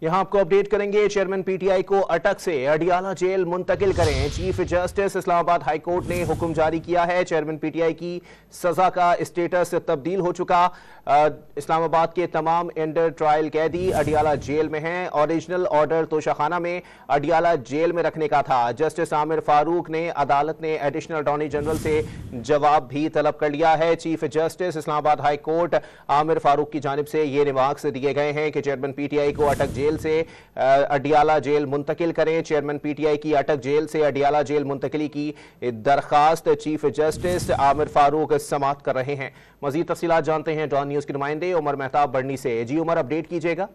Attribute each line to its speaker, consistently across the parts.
Speaker 1: यहां आपको अपडेट करेंगे। चेयरमैन पीटीआई को अटक से अडियाला जेल मुंतकिल करें। Chief justice Islamabad high court ने हुक्म जारी किया है। चेयरमैन पीटीआई की सजा का स्टेटस तब्दील हो चुका। इस्लामाबाद के तमाम अंडर ट्रायल कैदी अडियाला जेल में हैं। ओरिजिनल ऑर्डर तोशाखाना में अडियाला जेल में रखने का था। जस्टिस आमिर फारूक ने अदालत ने एडिशनल अटॉर्नी जनरल से जवाब भी तलब कर लिया है। Chief justice Islamabad high court Aamir Farooq की जानिब से ये रिमार्क्स दिए गए हैं कि चेयरमैन पीटीआई को अटक जेल से अडियाला जेल मुंतकिल करें। चेयरमैन पीटीआई की अटक जेल से अडियाला जेल मुंतकिली की दरखास्त चीफ जस्टिस आमिर फारूक समाअत कर रहे हैं। मजीद तफसीलात जानते हैं डॉन न्यूज के नुमाइंदे उमर मेहताब बढ़नी से। जी उमर, अपडेट कीजिएगा।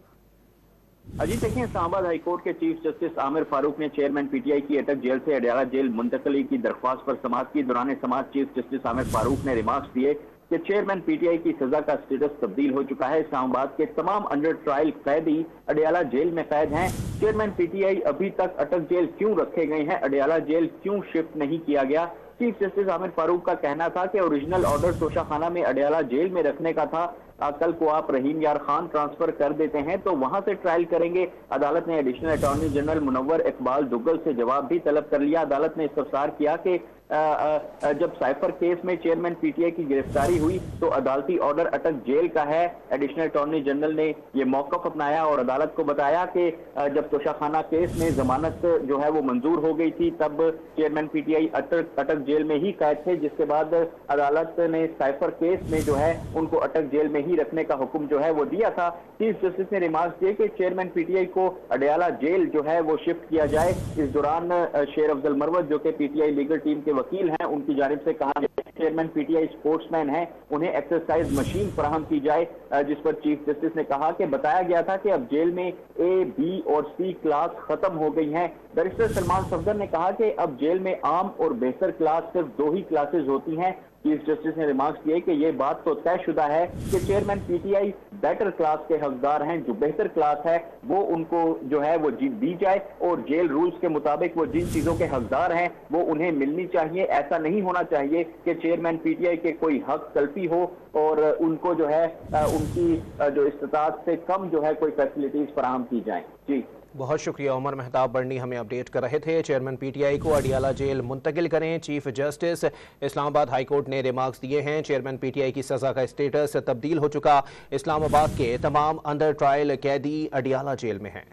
Speaker 2: अजी देखिए, इस्लामाबाद हाईकोर्ट के चीफ जस्टिस आमिर फारूक ने चेयरमैन पीटीआई की अटक जेल से अडियाला जेल मुंतकली की दरख्वास्त पर समाअत की। दौरान समाअत चीफ जस्टिस आमिर फारूक ने रिमार्क्स दिए कि चेयरमैन पीटीआई की सजा का स्टेटस तब्दील हो चुका है। इस्लामाबाद के तमाम अंडर ट्रायल कैदी अडियाला जेल में कैद हैं। चेयरमैन पीटीआई अभी तक अटक जेल क्यों रखे गए हैं, अडियाला जेल क्यों शिफ्ट नहीं किया गया। चीफ जस्टिस आमिर फारूक का कहना था कि ओरिजिनल ऑर्डर तोशाखाना में अडियाला जेल में रखने का था। कल को आप रहीम यार खान ट्रांसफर कर देते हैं तो वहां से ट्रायल करेंगे। अदालत ने additional attorney general Munawwar Iqbal Duggal से जवाब भी तलब कर लिया। अदालत ने इस्तफसार किया कि जब साइफर केस में चेयरमैन पीटीआई की गिरफ्तारी हुई तो अदालती ऑर्डर अटक जेल का है। एडिशनल अटॉर्नी जनरल ने यह मौकफ अपनाया और अदालत को बताया कि जब तोशाखाना केस में जमानत जो है वो मंजूर हो गई थी तब चेयरमैन पीटीआई अटक जेल में ही कैद थे, जिसके बाद अदालत ने साइफर केस में जो है उनको अटक जेल में ही रखने का हुक्म जो है वो दिया था। चीफ जस्टिस ने रिमार्क्स दिए कि चेयरमैन पीटीआई को अडियाला जेल जो है वो शिफ्ट किया जाए। इस दौरान शेर अफजल मरवत जो कि पीटीआई लीगल टीम के वकील हैं, उनकी जानिब से कहा चेयरमैन पीटीआई स्पोर्ट्समैन है, उन्हें एक्सरसाइज मशीन फराहम की जाए, जिस पर चीफ जस्टिस ने कहा कि बताया गया था कि अब जेल में ए, बी और सी क्लास खत्म हो गई हैं। बैरिस्टर सलमान सफदर ने कहा कि अब जेल में आम और बेहतर क्लास सिर्फ 2 ही क्लासेज होती हैं। चीफ जस्टिस ने रिमार्क्स किए कि यह बात तो तयशुदा है कि चेयरमैन पीटीआई बेटर क्लास के हकदार हैं। जो बेहतर क्लास है वो उनको जो है वो दी जाए और जेल रूल्स के मुताबिक वो जिन चीजों के हकदार हैं वो उन्हें मिलनी चाहिए। ऐसा नहीं होना चाहिए कि चेयरमैन पीटीआई के कोई हक तलफी हो और उनको जो है उनकी जो इस्तात से कम जो है कोई फैसिलिटीज फराहम की जाए। जी
Speaker 1: बहुत शुक्रिया उमर मेहताब बढ़नी, हमें अपडेट कर रहे थे। चेयरमैन पीटीआई को अडियाला जेल मुंतकिल करें। Chief justice Islamabad high court ने रिमार्क्स दिए हैं। चेयरमैन पीटीआई की सजा का स्टेटस तब्दील हो चुका। इस्लामाबाद के तमाम अंडर ट्रायल कैदी अडियाला जेल में हैं।